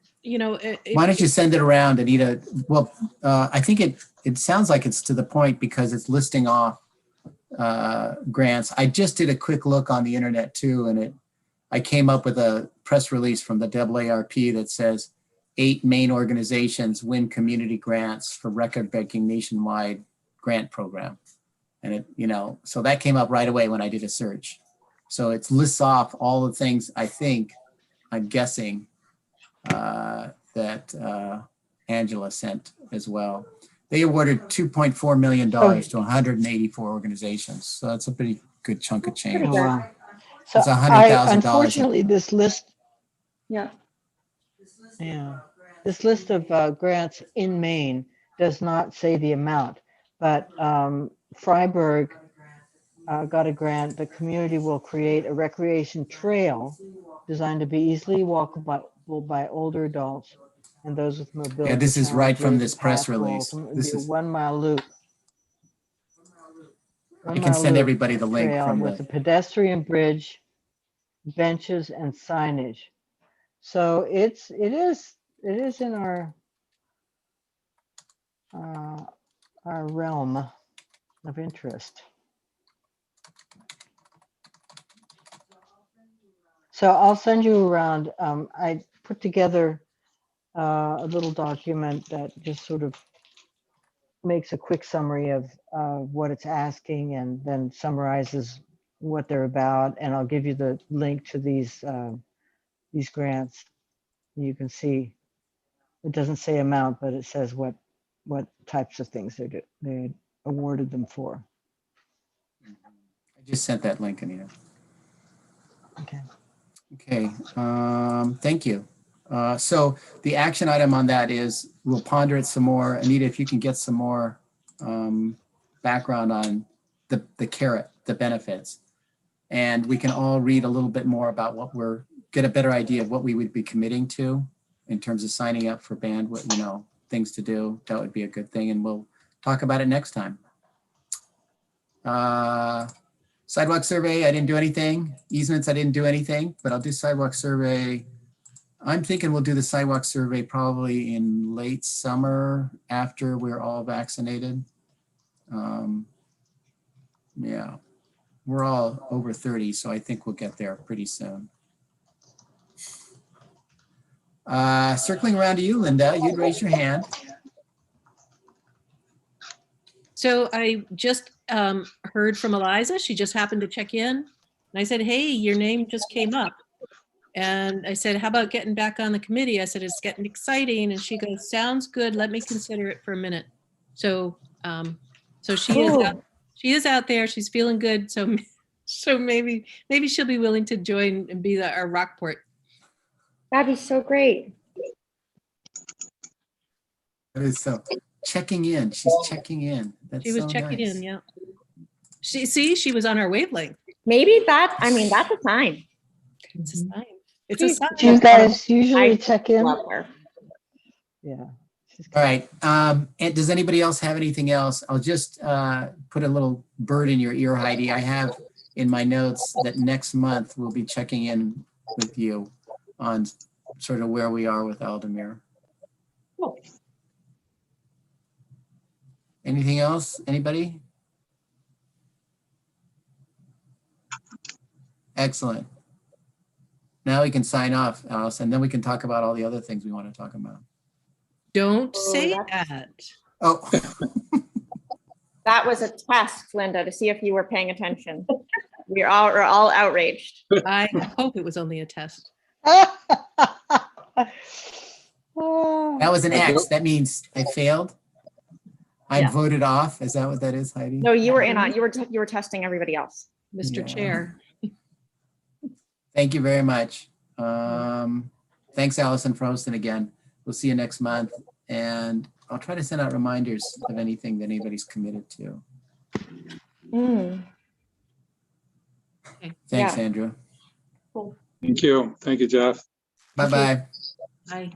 But, Why don't you send it around, Anita? Well, I think it sounds like it's to the point because it's listing off grants. I just did a quick look on the internet too, and I came up with a press release from the AARP that says 8 main organizations win community grants for record-breaking nationwide grant program. And it, so that came up right away when I did a search. So it lists off all the things I'm guessing that Angela sent as well. They awarded $2.4 million to 184 organizations. So that's a pretty good chunk of change. Oh, wow. So It's $100,000. unfortunately, this list, Yeah. this list of grants in Maine does not say the amount, but Freiburg got a grant. The community will create a recreation trail designed to be easily walkable by older adults and those with mobility. Yeah, this is right from challenges. this press The path will release. ultimately This be a is, 1 mile loop. I can send everybody the link Trail from with a the, pedestrian bridge, benches, and signage. So it is in our realm of interest. So I'll send you around. I put together a little document that just sort of makes a quick summary of what it's asking and then summarizes what they're about. And I'll give you the link to these grants. You can see it doesn't say amount, but it says what types of things they awarded them for. I just sent that link, Anita. Okay. Okay, thank you. So the action item on that is we'll ponder it some more. Anita, if you can get some more background on the carrot, the benefits. And we can all read a little bit more about get a better idea of what we would be committing to in terms of signing up for bandwidth, things to do. That would be a good thing. And we'll talk about it next time. Sidewalk survey, I didn't do anything. Easements, I didn't do anything, but I'll do sidewalk survey. I'm thinking we'll do the sidewalk survey probably in late summer after we're all vaccinated. Yeah, we're all over 30, so I think we'll get there pretty soon. Circling around to you, Linda, you'd raise your hand. So I just heard from Eliza. She just happened to check in. And I said, hey, your name just came up. And I said, how about getting back on the committee? I said, it's getting exciting. And she goes, sounds good. Let me consider it for a minute. So she is out there. She's feeling good. So maybe she'll be willing to join and be our Rockport. That'd be so great. That is so checking in. She's checking in. That's She was so checking nice. in, yeah. She was on our wavelength. Maybe that's a sign. It's a sign. It's a sign. Do you guys usually I check in? love her. Yeah. All right. And does anybody else have anything else? I'll just put a little bird in your ear, Heidi. I have in my notes that next month we'll be checking in with you on sort of where we are with Aldemir. Cool. Anything else? Anybody? Excellent. Now we can sign off, Alice, and then we can talk about all the other things we want to talk about. Don't say that. Oh, That was a test, Linda, to see if you were paying attention. We're all outraged. I hope it was only a test. that was an X. That means I failed. I'm Yeah. voted off. Is that what that is, Heidi? No, you were in on. You were testing everybody else. Mr. Yeah. Chair. Thank you very much. Thanks, Allison, for hosting again. We'll see you next month. And I'll try to send out reminders of anything that anybody's committed to. Thanks, Yeah. Andrew. Thank you. Thank you, Jeff. Bye-bye. Bye.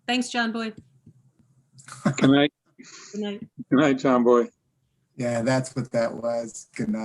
Thanks, John Boy. Good night. Good night. Good night, John Boy. Yeah, that's what that was. Good night.